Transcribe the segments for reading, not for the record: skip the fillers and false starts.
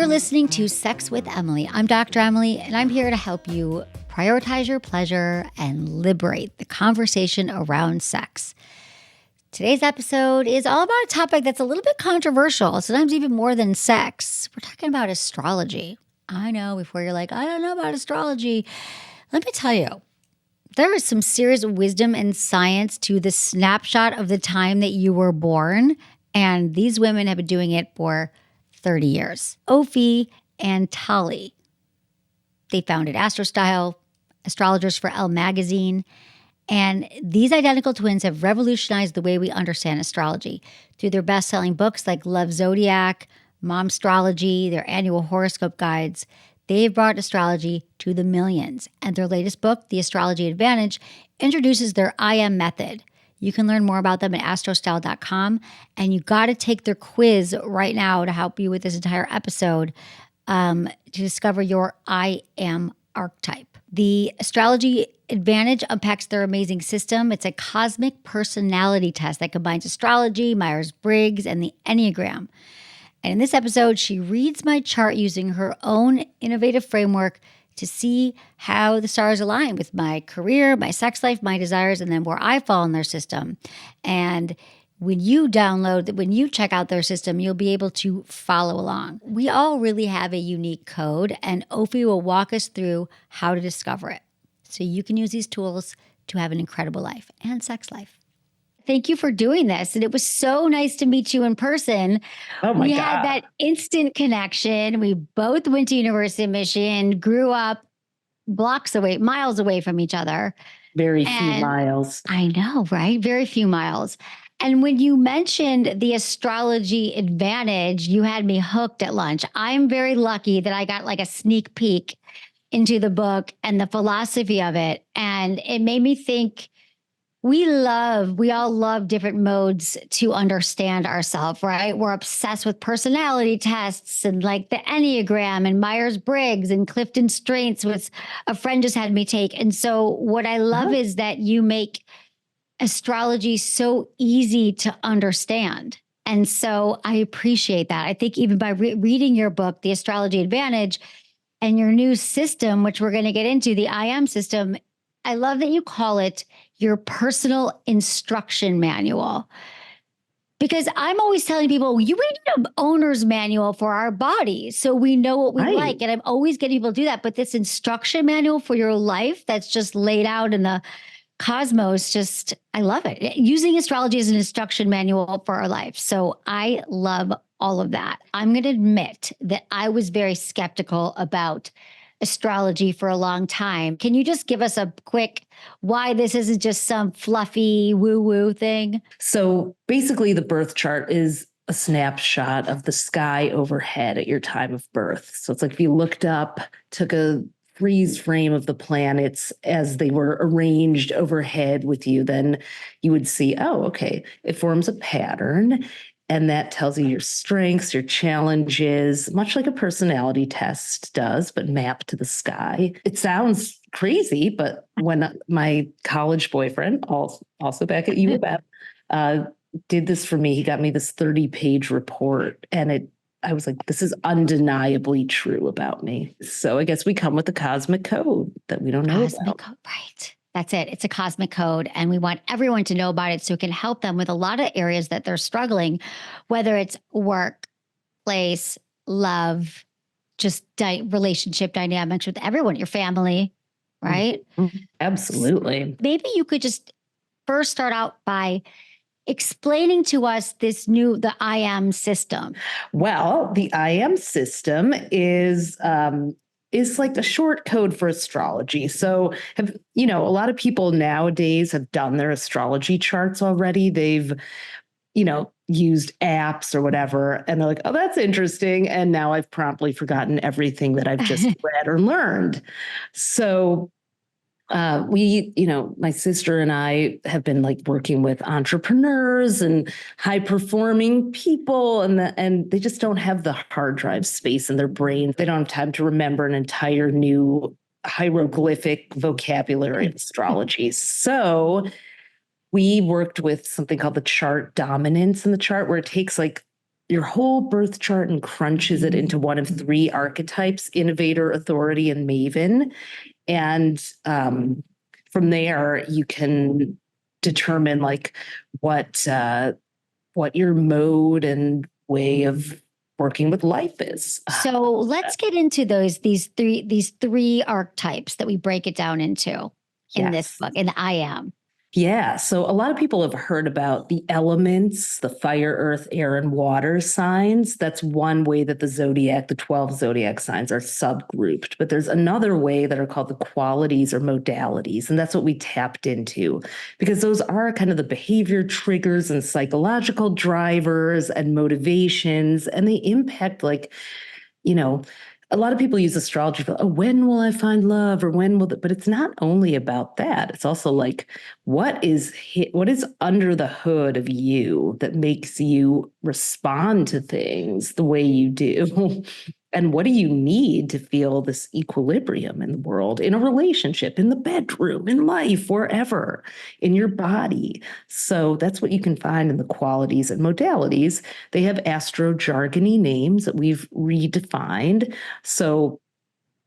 You're listening to Sex with Emily. I'm Dr. Emily, and I'm here to help you prioritize your pleasure and liberate the conversation around sex. Today's episode is all about a topic that's a little bit controversial, sometimes even more than sex. We're talking about astrology. I know, before you're like, I don't know about astrology. Let me tell you, there is some serious wisdom and science to the snapshot of the time that you were born, and these women have been doing it for 30 years. Ophi and Tali. They founded AstroStyle, astrologers for Elle magazine, and these identical twins have revolutionized the way we understand astrology through their best-selling books like Love Zodiac, Mom Astrology, their annual horoscope guides. They've brought astrology to the millions, and their latest book, The Astrology Advantage, introduces their IM method. You can learn more about them at astrostyle.com, and you got to take their quiz right now to help you with this entire episode to discover your I am archetype. The Astrology Advantage unpacks their amazing system. It's a cosmic personality test that combines astrology, Meyers Briggs, and the Enneagram. And in this episode, she reads my chart using her own innovative framework to see how the stars align with my career, my sex life, my desires, and then where I fall in their system. And when you check out their system, you'll be able to follow along. We all really have a unique code, and Ophi will walk us through how to discover it. So you can use these tools to have an incredible life and sex life. Thank you for doing this. And it was so nice to meet you in person. Oh my God. We had that instant connection. We both went to University of Michigan, grew up miles away from each other. Very few miles. I know, right? Very few miles. And when you mentioned the Astrology Advantage, you had me hooked at lunch. I'm very lucky that I got like a sneak peek into the book and the philosophy of it. And it made me think, we all love different modes to understand ourselves, right? We're obsessed with personality tests and like the Enneagram and Meyers Briggs and Clifton Strengths, which a friend just had me take. And so what I love is that you make astrology so easy to understand. And so I appreciate that. I think even by reading your book, The Astrology Advantage, and your new system, which we're going to get into, the IM system, I love that you call it your personal instruction manual. Because I'm always telling people, we need an owner's manual for our body so we know what we like. And I'm always getting people to do that. But this instruction manual for your life that's just laid out in the cosmos, I love it. Using astrology as an instruction manual for our life. So I love all of that. I'm going to admit that I was very skeptical about astrology for a long time. Can you just give us a quick why this isn't just some fluffy woo-woo thing? So basically the birth chart is a snapshot of the sky overhead at your time of birth. So it's like if you looked up, took a freeze frame of the planets as they were arranged overhead with you, then you would see, oh, okay, it forms a pattern. And that tells you your strengths, your challenges, much like a personality test does, but mapped to the sky. It sounds crazy, but when my college boyfriend, also back at U of M, did this for me, he got me this 30-page report, and I was like, this is undeniably true about me. So I guess we come with a cosmic code that we don't know about. Code, right. That's it. It's a cosmic code, and we want everyone to know about it so it can help them with a lot of areas that they're struggling, whether it's work, place, love, just relationship dynamics with everyone, your family, right? Mm-hmm. Absolutely. Maybe you could just first start out by explaining to us the IM system. Well, the IM system is like a short code for astrology. So a lot of people nowadays have done their astrology charts already. They've, used apps or whatever, and they're like, oh, that's interesting. And now I've promptly forgotten everything that I've just read or learned. So my sister and I have been like working with entrepreneurs and high performing people, and they just don't have the hard drive space in their brain. They don't have time to remember an entire new hieroglyphic vocabulary of astrology. So we worked with something called the chart dominance in the chart, where it takes like your whole birth chart and crunches it into one of three archetypes: Innovator, Authority, and Maven. And from there, you can determine like what your mode and way of working with life is. So let's get into these three archetypes that we break it down into in this book, in the I Am. Yeah. So a lot of people have heard about the elements, the fire, earth, air, and water signs. That's one way that the 12 zodiac signs are subgrouped. But there's another way that are called the qualities or modalities. And that's what we tapped into, because those are kind of the behavior triggers and psychological drivers and motivations. And they impact, like, a lot of people use astrology for, when will I find love, or but it's not only about that. It's also like, what is under the hood of you that makes you respond to things the way you do? And what do you need to feel this equilibrium in the world, in a relationship, in the bedroom, in life, wherever, in your body? So that's what you can find in the qualities and modalities. They have astro-jargony names that we've redefined. So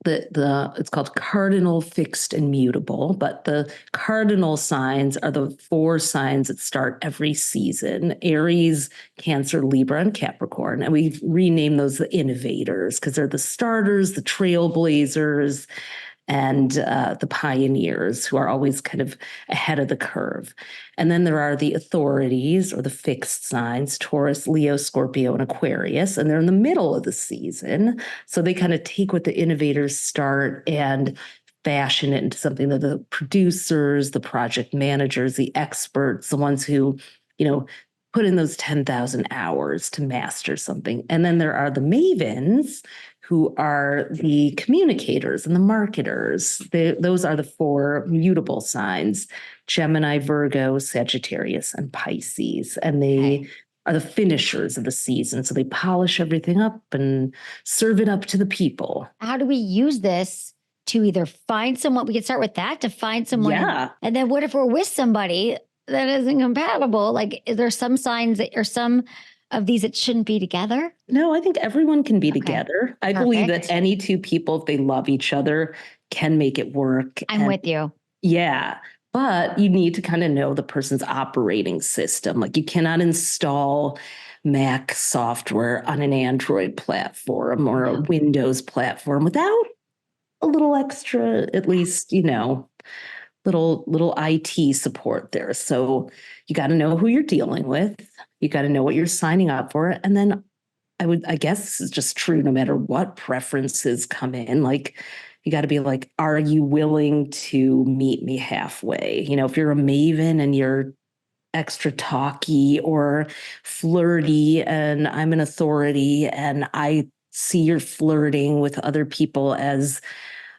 it's called cardinal, fixed, and mutable, but the cardinal signs are the 4 signs that start every season: Aries, Cancer, Libra, and Capricorn. And we've renamed those the innovators because they're the starters, the trailblazers, and the pioneers who are always kind of ahead of the curve. And then there are the authorities, or the fixed signs: Taurus, Leo, Scorpio, and Aquarius. And they're in the middle of the season. So they kind of take what the innovators start and fashion it into something that the producers, the project managers, the experts, the ones who, put in those 10,000 hours to master something. And then there are the mavens, who are the communicators and the marketers. Those are the 4 mutable signs: Gemini, Virgo, Sagittarius, and Pisces. And they are the finishers of the season. So they polish everything up and serve it up to the people. How do we use this to either find someone? We could start with that, to find someone. Yeah. And then what if we're with somebody that isn't compatible? Like, is there some signs that, or some of these that shouldn't be together? No, I think everyone can be together. I believe that any 2 people, if they love each other, can make it work. I'm with you. Yeah. But you need to kind of know the person's operating system. Like, you cannot install Mac software on an Android platform or a Windows platform without a little extra, at least, little IT support there. So you got to know who you're dealing with. You got to know what you're signing up for. And then I guess this is just true no matter what preferences come in. Like, you got to be like, are you willing to meet me halfway? If you're a maven and you're extra talky or flirty, and I'm an authority, and I see you're flirting with other people as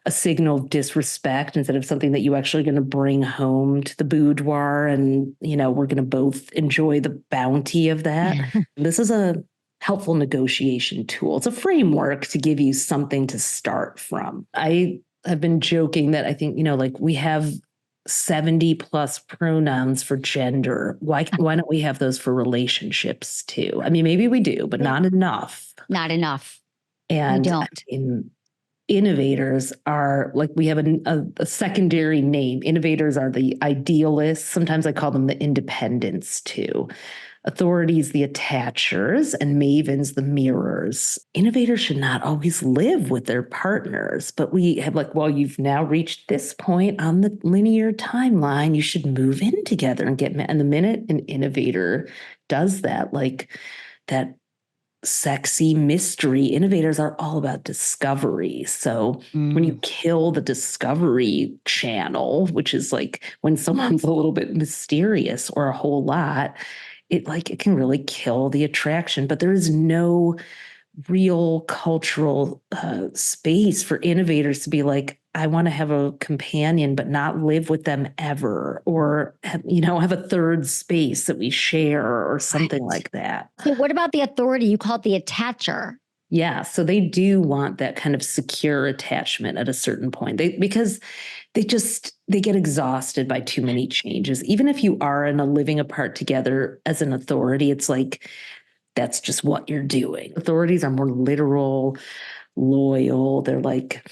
a signal of disrespect instead of something that you actually going to bring home to the boudoir, and we're going to both enjoy the bounty of that. This is a helpful negotiation tool. It's a framework to give you something to start from. I have been joking that I think, like, we have 70 plus pronouns for gender. Why don't we have those for relationships too? I mean, maybe we do, but not enough. Not enough. And we don't. Innovators are like, we have a secondary name. Innovators are the idealists. Sometimes I call them the independents too. Authorities, the attachers, and mavens, the mirrors. Innovators should not always live with their partners, but we have you've now reached this point on the linear timeline, you should move in together and get married. And the minute an innovator does that, like that sexy mystery, innovators are all about discovery. So when you kill the discovery channel, which is like when someone's a little bit mysterious or a whole lot, it can really kill the attraction. But there is no real cultural space for innovators to be like, I want to have a companion, but not live with them ever, or have a third space that we share or something like that. So what about the authority? You call it the attacher. Yeah. So they do want that kind of secure attachment at a certain point. Because they get exhausted by too many changes. Even if you are in a living apart together as an authority, it's like that's just what you're doing. Authorities are more literal, loyal. They're like,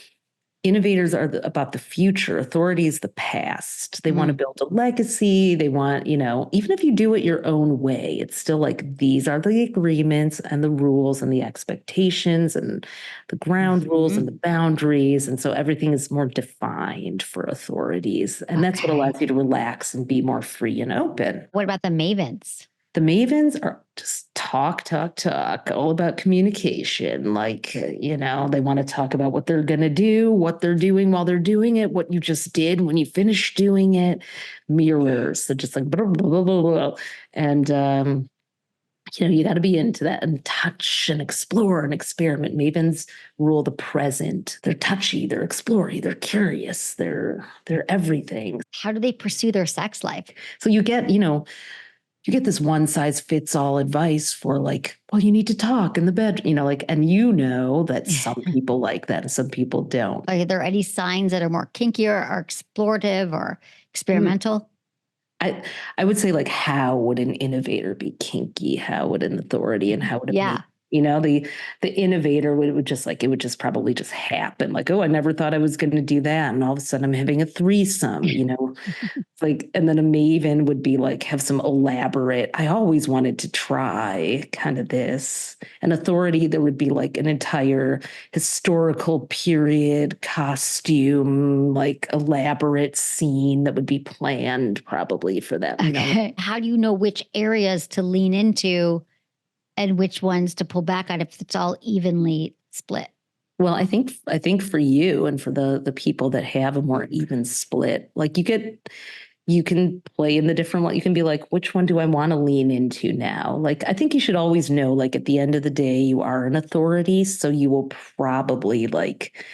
innovators are about the future. Authority is the past. They want to build a legacy. They want, even if you do it your own way, it's still like, these are the agreements and the rules and the expectations and the ground rules and the boundaries. And so everything is more defined for authorities. And that's what allows you to relax and be more free and open. What about the Mavens? The Mavens are just talk, all about communication. Like, they want to talk about what they're going to do, what they're doing while they're doing it, what you just did when you finished doing it. Mirrors. So just like, blah, blah, blah, blah, blah. And, you got to be into that and touch and explore and experiment. Mavens rule the present. They're touchy, they're explory, they're curious, they're everything. How do they pursue their sex life? So you get this one size fits all advice for like, well, you need to talk in the bed, and that some people like that and some people don't. Are there any signs that are more kinkier or explorative or experimental? I would say, like, how would an innovator be kinky? How would an authority, and how would it be? The innovator would just probably just happen. Like, oh, I never thought I was going to do that. And all of a sudden I'm having a threesome, like, and then a Maven would be like, have some elaborate, I always wanted to try kind of this. An authority, there would be like an entire historical period costume, like elaborate scene that would be planned probably for them. Okay. How do you know which areas to lean into and which ones to pull back on if it's all evenly split? Well, I think for you and for the people that have a more even split, like you can play in the different one. You can be like, which one do I want to lean into now? Like, I think you should always know, like, at the end of the day, you are an authority. So you will probably, like,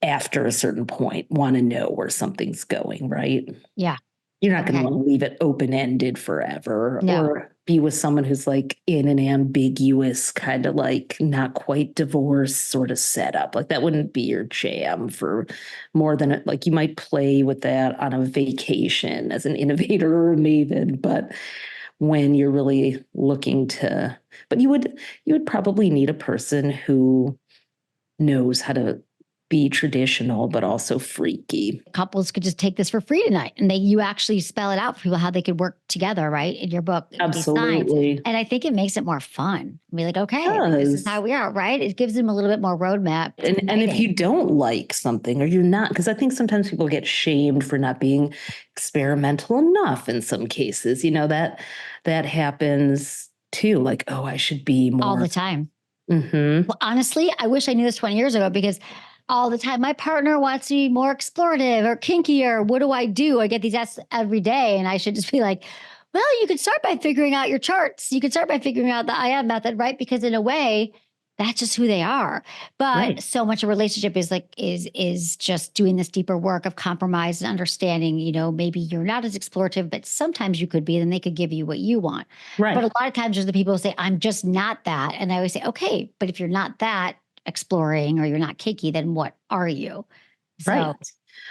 after a certain point, want to know where something's going, right? Yeah. You're not going to want to leave it open-ended forever or be with someone who's like in an ambiguous kind of like not quite divorce sort of setup. Like, that wouldn't be your jam for more than like, you might play with that on a vacation as an innovator or a Maven, but when you're really looking to, but you would probably need a person who knows how to be traditional, but also freaky. Couples could just take this for free tonight, and you actually spell it out for people how they could work together, right? In your book. Absolutely. And I think it makes it more fun. Be like, okay, this is how we are, right? It gives them a little bit more roadmap. And if you don't like something or you're not, because I think sometimes people get shamed for not being experimental enough in some cases, that happens too. Like, oh, I should be more. All the time. Mm-hmm. Well, honestly, I wish I knew this 20 years ago, because all the time my partner wants to be more explorative or kinkier. What do? I get these asks every day, and I should just be like, well, you could start by figuring out your charts. You could start by figuring out the IM method, right? Because in a way, that's just who they are. But so much of a relationship is just doing this deeper work of compromise and understanding, maybe you're not as explorative, but sometimes you could be, then they could give you what you want. Right. But a lot of times there's the people who say, I'm just not that. And I always say, okay, but if you're not that exploring or you're not kinky, then what are you? Right.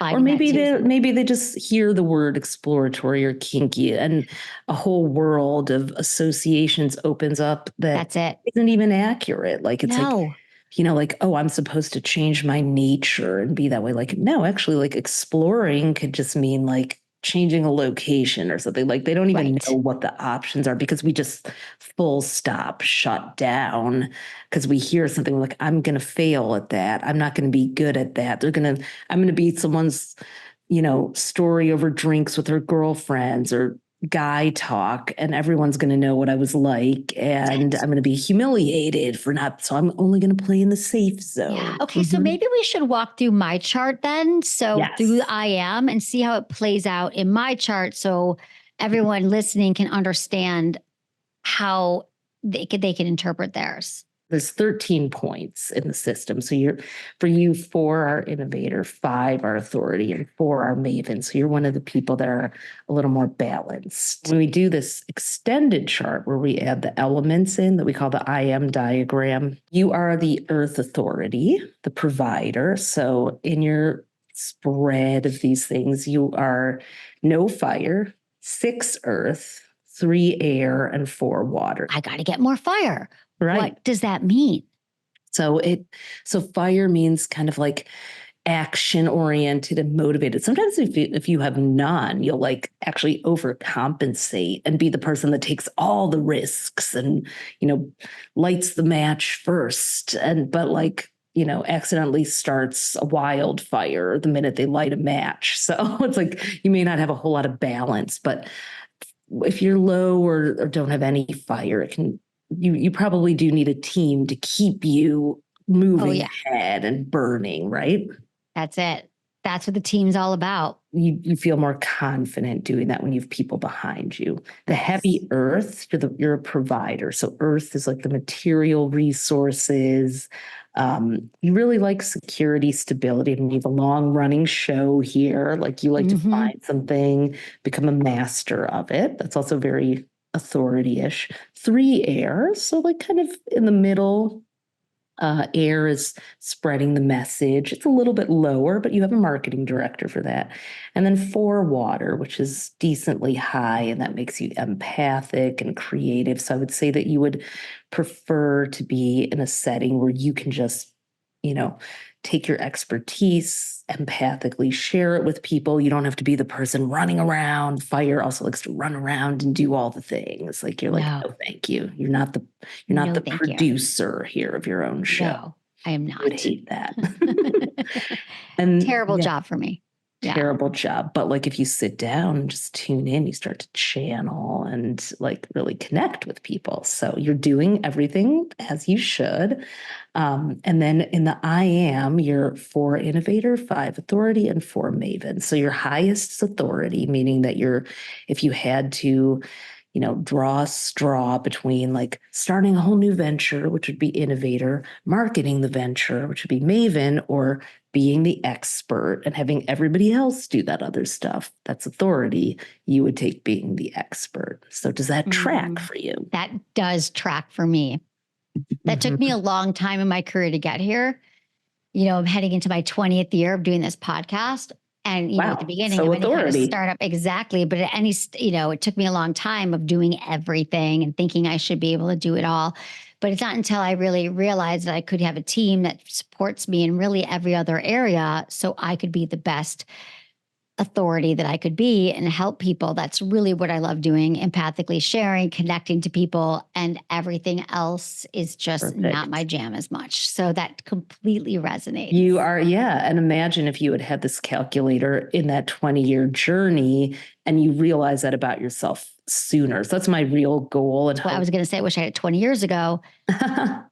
Or maybe they just hear the word exploratory or kinky, and a whole world of associations opens up that's it. Isn't even accurate. Like, it's like, oh, I'm supposed to change my nature and be that way. Like, no, actually, like, exploring could just mean like changing a location or something. Like, they don't even know what the options are, because we just full stop shut down because we hear something like, I'm going to fail at that. I'm not going to be good at that. I'm going to be someone's, story over drinks with her girlfriends or guy talk, and everyone's going to know what I was like, and I'm going to be humiliated for not, so I'm only going to play in the safe zone. Yeah. Okay. So maybe we should walk through my chart then. So through I am, and see how it plays out in my chart, so everyone listening can understand how they can interpret theirs. There's 13 points in the system. So four are innovator, 5 are authority, and 4 are maven. So you're one of the people that are a little more balanced. When we do this extended chart where we add the elements in that we call the I am diagram, you are the earth authority, the provider. So in your spread of these things, you are no fire, 6 earth, 3 air, and 4 water. I got to get more fire. Right. What does that mean? So fire means kind of like action oriented and motivated. Sometimes if you have none, you'll like actually overcompensate and be the person that takes all the risks and, lights the match first. But accidentally starts a wildfire the minute they light a match. So it's like, you may not have a whole lot of balance, but if you're low or don't have any fire, you probably do need a team to keep you moving ahead and burning, right? That's it. That's what the team's all about. You feel more confident doing that when you have people behind you. The heavy earth, you're a provider. So earth is like the material resources. You really like security, stability. I mean, you have a long running show here. Like you like to find something, become a master of it. That's also very authority-ish. 3 air. So like kind of in the middle. Air is spreading the message. It's a little bit lower, but you have a marketing director for that. And then 4 water, which is decently high, and that makes you empathic and creative. So I would say that you would prefer to be in a setting where you can just, take your expertise, empathically share it with people. You don't have to be the person running around. Fire also likes to run around and do all the things. Like you're like, no, thank you. You're not the producer here of your own show. No, I am not. I would hate that. And terrible job for me. Terrible job. But like if you sit down and just tune in, you start to channel and like really connect with people. So you're doing everything as you should. And then in the I am, you're 4 innovator, 5 authority, and 4 maven. So your highest is authority, meaning that if you had to, draw a straw between like starting a whole new venture, which would be innovator, marketing the venture, which would be maven, or being the expert and having everybody else do that other stuff, that's authority, you would take being the expert. So does that track for you? That does track for me. That took me a long time in my career to get here. I'm heading into my 20th year of doing this podcast. And, at the beginning of any kind of startup, exactly. But at any, it took me a long time of doing everything and thinking I should be able to do it all. But it's not until I really realized that I could have a team that supports me in really every other area so I could be the best authority that I could be and help people. That's really what I love doing, empathically sharing, connecting to people, and everything else is just not my jam as much. So that completely resonates. You are, yeah. And imagine if you had this calculator in that 20-year journey and you realize that about yourself sooner. So that's my real goal. And I was going to say, I wish I had it 20 years ago.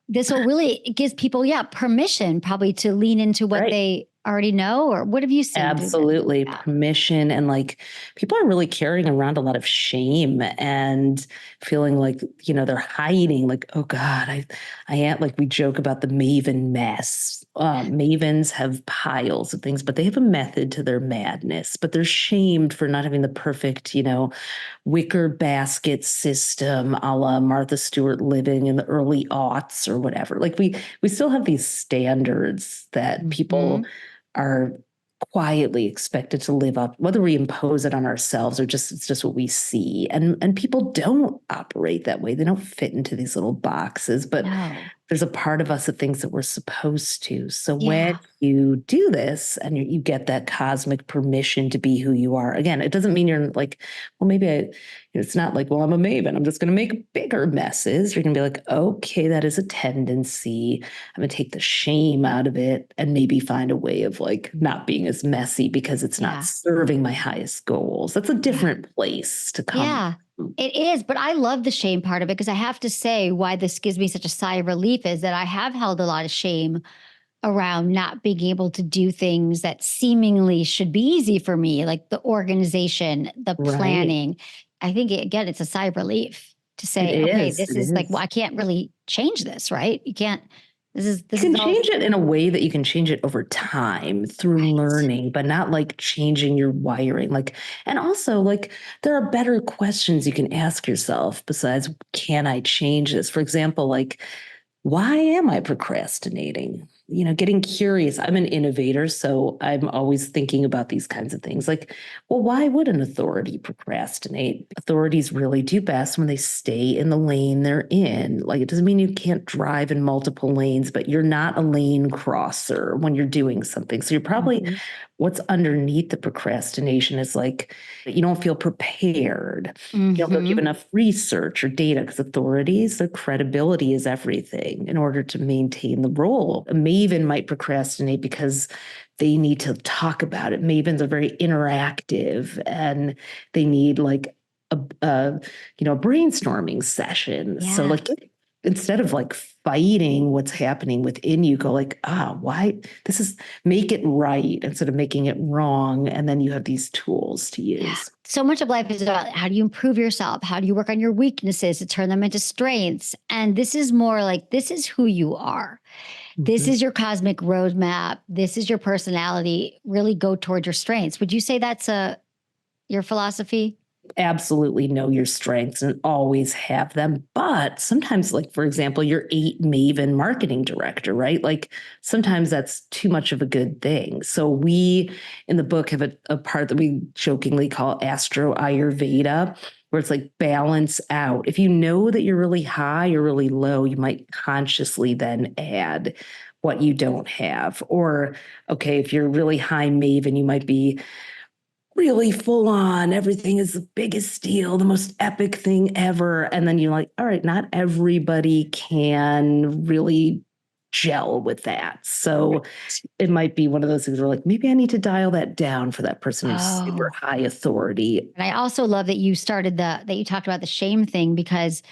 This will really, it gives people, permission probably to lean into what they already know. Or what have you seen? Absolutely. Permission. And like people are really carrying around a lot of shame and feeling like, they're hiding, like, oh God, I am, like we joke about the Maven mess. Mavens have piles of things, but they have a method to their madness, but they're shamed for not having the perfect, wicker basket system a la Martha Stewart living in the early aughts or whatever. Like we still have these standards that people are quietly expected to live up, whether we impose it on ourselves or it's just what we see. And people don't operate that way. They don't fit into these little boxes, but there's a part of us that thinks that we're supposed to. So when you do this and you get that cosmic permission to be who you are, again, it doesn't mean you're like, well, maybe it's not like, well, I'm a maven, I'm just going to make bigger messes. You're going to be like, okay, that is a tendency. I'm going to take the shame out of it and maybe find a way of like not being as messy because it's not serving my highest goals. That's a different place to come. Yeah. It is, but I love the shame part of it because I have to say why this gives me such a sigh of relief is that I have held a lot of shame around not being able to do things that seemingly should be easy for me, like the organization, the planning. I think, again, it's a sigh of relief to say, okay, this is like, well, I can't really change this, right? You can't. You can change it in a way that you can change it over time through learning, but not like changing your wiring. Like, and also like there are better questions you can ask yourself besides, can I change this? For example, like, why am I procrastinating? getting curious. I'm an innovator, so I'm always thinking about these kinds of things. Like, well, why would an authority procrastinate? Authorities really do best when they stay in the lane they're in. Like, it doesn't mean you can't drive in multiple lanes, but you're not a lane crosser when you're doing something. So you're probably, what's underneath the procrastination is like, you don't feel prepared. You don't give enough research or data, because authorities, their credibility is everything in order to maintain the role. A Maven might procrastinate because they need to talk about it. Mavens are very interactive and they need like a brainstorming session. So like, instead of like fighting what's happening within you, go like, why make it right instead of making it wrong. And then you have these tools to use. Yeah. So much of life is about how do you improve yourself? How do you work on your weaknesses to turn them into strengths? And this is more like, this is who you are. This is your cosmic roadmap. This is your personality. Really go towards your strengths. Would you say that's your philosophy? Absolutely know your strengths and always have them. But sometimes, like, for example, your 8 Maven marketing director, right? Like sometimes that's too much of a good thing. So we in the book have a part that we jokingly call Astro Ayurveda, where it's like balance out. If you know that you're really high or really low, you might consciously then add what you don't have. Or, okay, if you're really high Maven, you might be really full on, everything is the biggest deal, the most epic thing ever. And then you're like, all right, not everybody can really gel with that. So it might be one of those things where like, maybe I need to dial that down for that person who's super high authority. And I also love that you started that you talked about the shame thing, because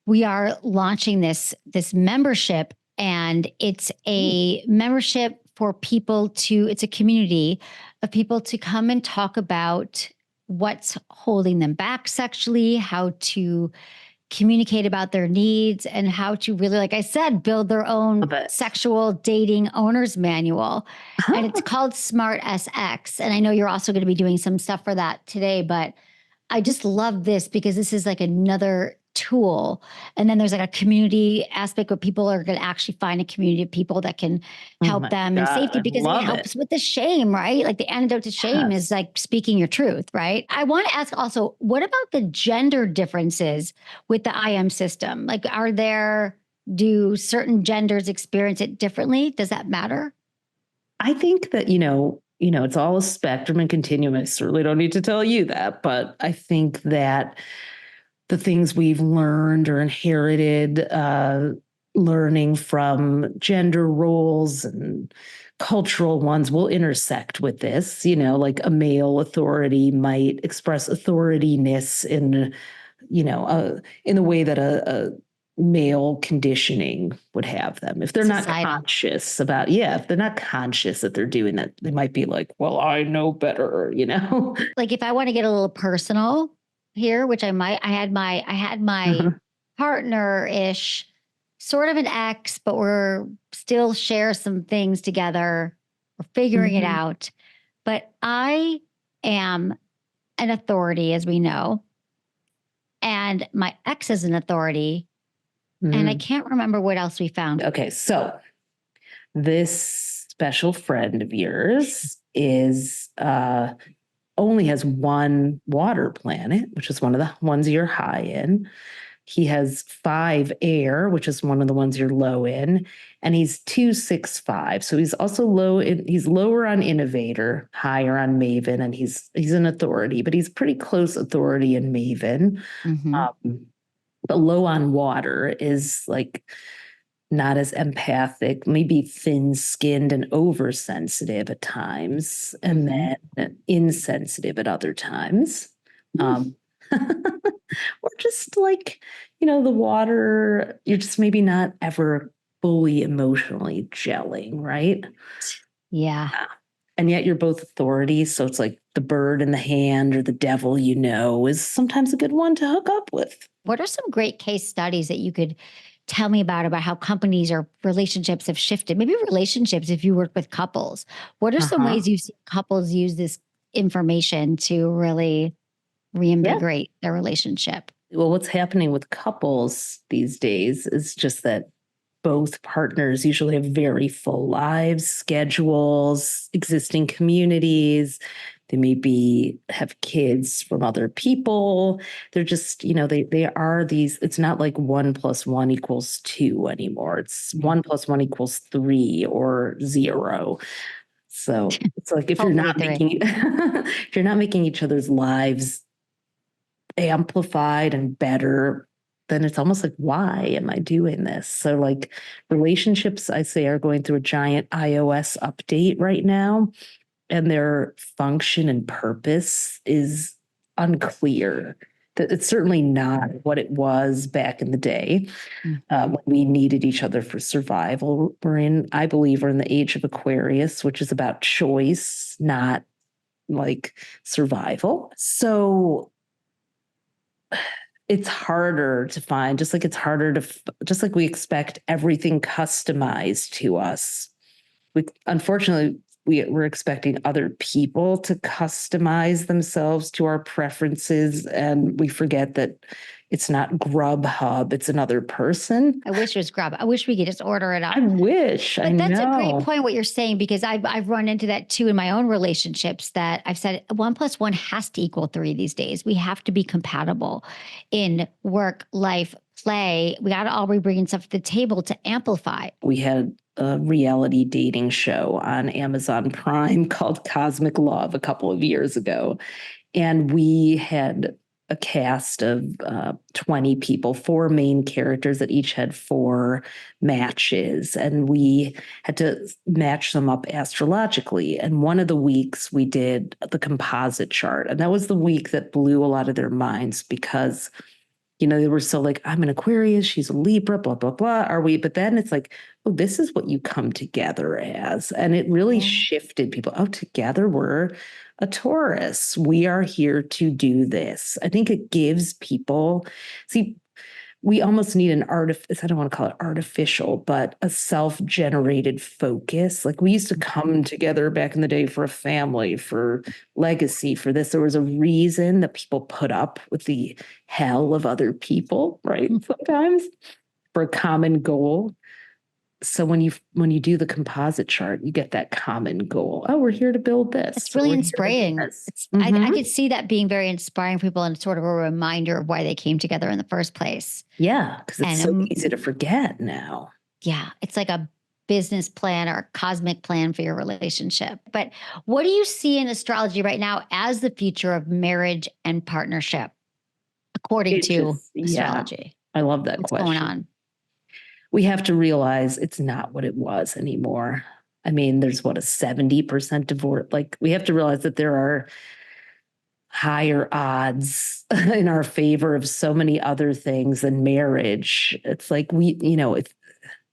we are launching this membership, and it's a membership for people it's a community of people to come and talk about what's holding them back sexually, how to communicate about their needs, and how to really, like I said, build their own sexual dating owner's manual. And it's called Smart SX. And I know you're also going to be doing some stuff for that today, but I just love this because this is like another tool. And then there's like a community aspect where people are going to actually find a community of people that can help them in safety, because it helps with the shame, right? Like the antidote to shame is like speaking your truth, right? I want to ask also, what about the gender differences with the IM system? Like, do certain genders experience it differently? Does that matter? I think that, it's all a spectrum and continuum. I certainly don't need to tell you that, but I think that the things we've learned or inherited, learning from gender roles and cultural ones will intersect with this. Like a male authority might express authoritatiness in the way that a male conditioning would have them. If they're not conscious if they're not conscious that they're doing that, they might be like, well, I know better, Like if I want to get a little personal here, which I had my partner-ish, sort of an ex, but we're still share some things together. We're figuring it out. But I am an authority, as we know. And my ex is an authority. And I can't remember what else we found. Okay, so this special friend of yours is only has one water planet, which is one of the ones you're high in. He has 5 air, which is one of the ones you're low in, and he's 2, 6, 5. So he's also he's lower on Innovator, higher on Maven, and he's an authority, but he's pretty close authority in Maven. But low on water is like not as empathic, maybe thin-skinned and oversensitive at times, and then insensitive at other times. Or just like, the water, you're just maybe not ever fully emotionally gelling, right? Yeah. And yet you're both authorities. So it's like the bird in the hand or the devil, is sometimes a good one to hook up with. What are some great case studies that you could tell me about how companies or relationships have shifted? Maybe relationships, if you work with couples. What are some ways you've seen couples use this information to really reinvigorate their relationship? Well, what's happening with couples these days is just that both partners usually have very full lives, schedules, existing communities. They maybe have kids from other people. They're just, they are these, it's not like 1+1 = 2 anymore. It's 1+1 = 3 or 0. So it's like if you're not making if you're not making each other's lives amplified and better, then it's almost like, why am I doing this? So like relationships, I say, are going through a giant iOS update right now, and their function and purpose is unclear. That it's certainly not what it was back in the day when we needed each other for survival. I believe we're in the age of Aquarius, which is about choice, not like survival. So it's harder to find, just like it's harder to, just like we expect everything customized to us. Unfortunately, we're expecting other people to customize themselves to our preferences, and we forget that it's not Grubhub, it's another person. I wish it was Grub. I wish we could just order it up. I wish. But that's a great point what you're saying, because I've run into that too in my own relationships, that I've said 1+1 has to equal 3 these days. We have to be compatible in work, life, play. We got to all be bringing stuff to the table to amplify. We had a reality dating show on Amazon Prime called Cosmic Love a couple of years ago. And we had a cast of 20 people, 4 main characters that each had 4 matches. And we had to match them up astrologically. And one of the weeks we did the composite chart. And that was the week that blew a lot of their minds, because they were so like, I'm an Aquarius, she's a Libra, blah, blah, blah. Are we? But then it's like, oh, this is what you come together as. And it really shifted people. Oh, together we're a Taurus. We are here to do this. I think it gives people, we almost need I don't want to call it artificial, but a self-generated focus. Like we used to come together back in the day for a family, for legacy, for this. There was a reason that people put up with the hell of other people, right? Sometimes for a common goal. So when you do the composite chart, you get that common goal. Oh, we're here to build this. It's really inspiring. I could see that being very inspiring for people, and sort of a reminder of why they came together in the first place. Yeah, because it's so easy to forget now. Yeah, it's like a business plan or a cosmic plan for your relationship. But what do you see in astrology right now as the future of marriage and partnership, according to astrology? I love that question. What's going on? We have to realize it's not what it was anymore. I mean, there's a 70% divorce. Like we have to realize that there are higher odds in our favor of so many other things than marriage. It's like we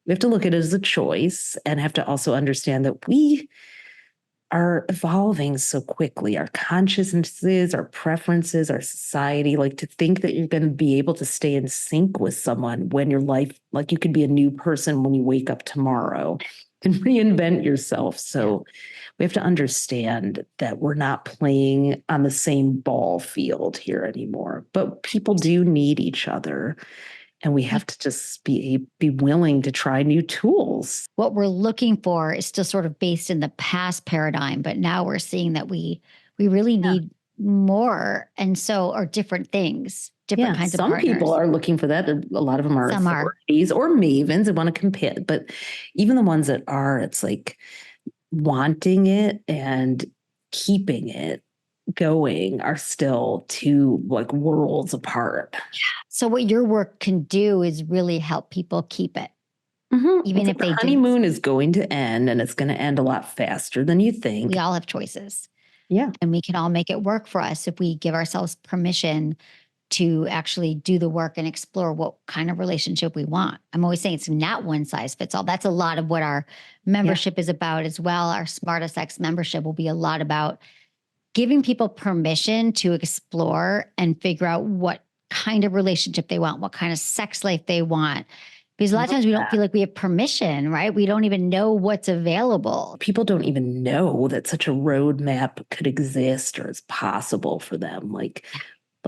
have to look at it as a choice, and have to also understand that we are evolving so quickly. Our consciousnesses, our preferences, our society, like to think that you're going to be able to stay in sync with someone when your life, like you could be a new person when you wake up tomorrow and reinvent yourself. So we have to understand that we're not playing on the same ball field here anymore, but people do need each other. And we have to just be willing to try new tools. What we're looking for is still sort of based in the past paradigm, but now we're seeing that we really need more, and so are different things, different kinds of partners. Some people are looking for that. A lot of them are authorities or mavens and want to compare. But even the ones that are, it's like wanting it and keeping it going are still 2 like worlds apart. So what your work can do is really help people keep it. Even if the honeymoon is going to end, and it's going to end a lot faster than you think. We all have choices. Yeah. And we can all make it work for us if we give ourselves permission to actually do the work and explore what kind of relationship we want. I'm always saying it's not one size fits all. That's a lot of what our membership is about as well. Our Smarter Sex membership will be a lot about giving people permission to explore and figure out what kind of relationship they want, what kind of sex life they want. Because a lot of times we don't feel like we have permission, right? We don't even know what's available. People don't even know that such a roadmap could exist or is possible for them. Like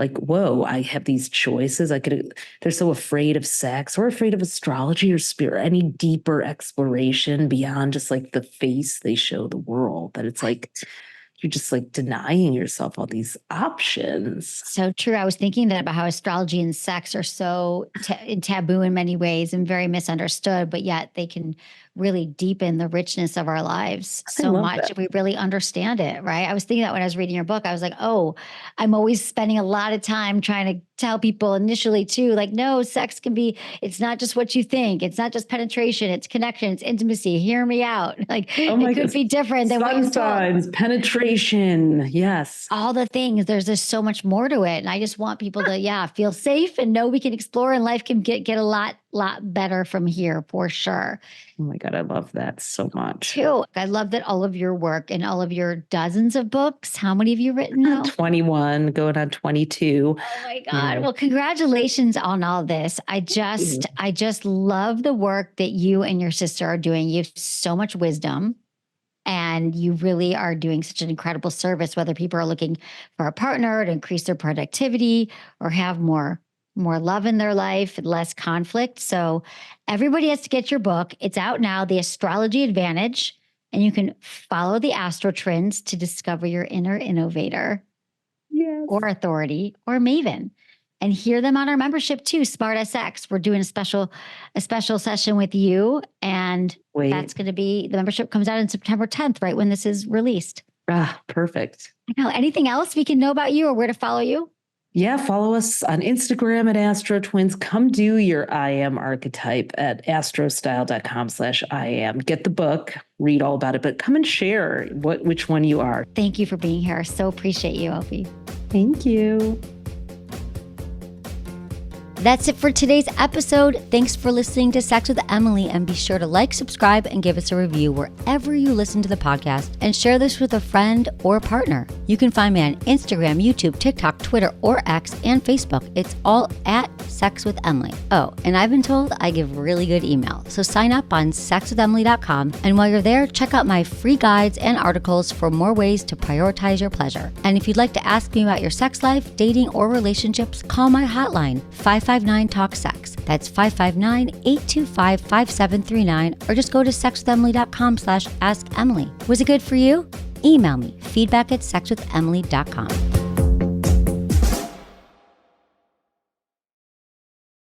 like, whoa, I have these choices. They're so afraid of sex or afraid of astrology or spirit, any deeper exploration beyond just like the face they show the world, that it's like, you're just like denying yourself all these options. So true. I was thinking that about how astrology and sex are so taboo in many ways and very misunderstood, but yet they can really deepen the richness of our lives so much if we really understand it, right? I was thinking that when I was reading your book, I was like, oh, I'm always spending a lot of time trying to tell people initially too, like, no, sex can be, it's not just what you think. It's not just penetration, it's connection, it's intimacy. Hear me out. Like, it could be different than what you thought. Penetration. Yes. All the things. There's just so much more to it. And I just want people to, feel safe and know we can explore, and life can get a lot better from here for sure. Oh my God, I love that so much. Too. I love that all of your work and all of your dozens of books. How many have you written now? 21, going on 22. Oh my God. Well, congratulations on all this. I just love the work that you and your sister are doing. You have so much wisdom, and you really are doing such an incredible service, whether people are looking for a partner to increase their productivity or have more love in their life and less conflict. So everybody has to get your book. It's out now, The Astrology Advantage, and you can follow the AstroTwins to discover your inner innovator or authority or Maven, and hear them on our membership too, Smart SX. We're doing a special session with you, and that's going to be, the membership comes out on September 10th, right when this is released. Perfect. I know. Anything else we can know about you or where to follow you? Yeah, follow us on Instagram at AstroTwins. Come do your I am archetype at astrostyle.com/IAM. Get the book, read all about it, but come and share which one you are. Thank you for being here. So appreciate you, Ophi. Thank you. That's it for today's episode. Thanks for listening to Sex with Emily, and be sure to like, subscribe, and give us a review wherever you listen to the podcast, and share this with a friend or partner. You can find me on Instagram, YouTube, TikTok, Twitter, or X, and Facebook. It's all at Sex with Emily. Oh, and I've been told I give really good email, so sign up on sexwithemily.com, and while you're there, check out my free guides and articles for more ways to prioritize your pleasure. And if you'd like to ask me about your sex life, dating, or relationships, call my hotline, 559-TALK-SEX. That's 559-825-5739, or just go to sexwithemily.com/assemily. Was it good for you? Email me, feedback@sexwithemily.com.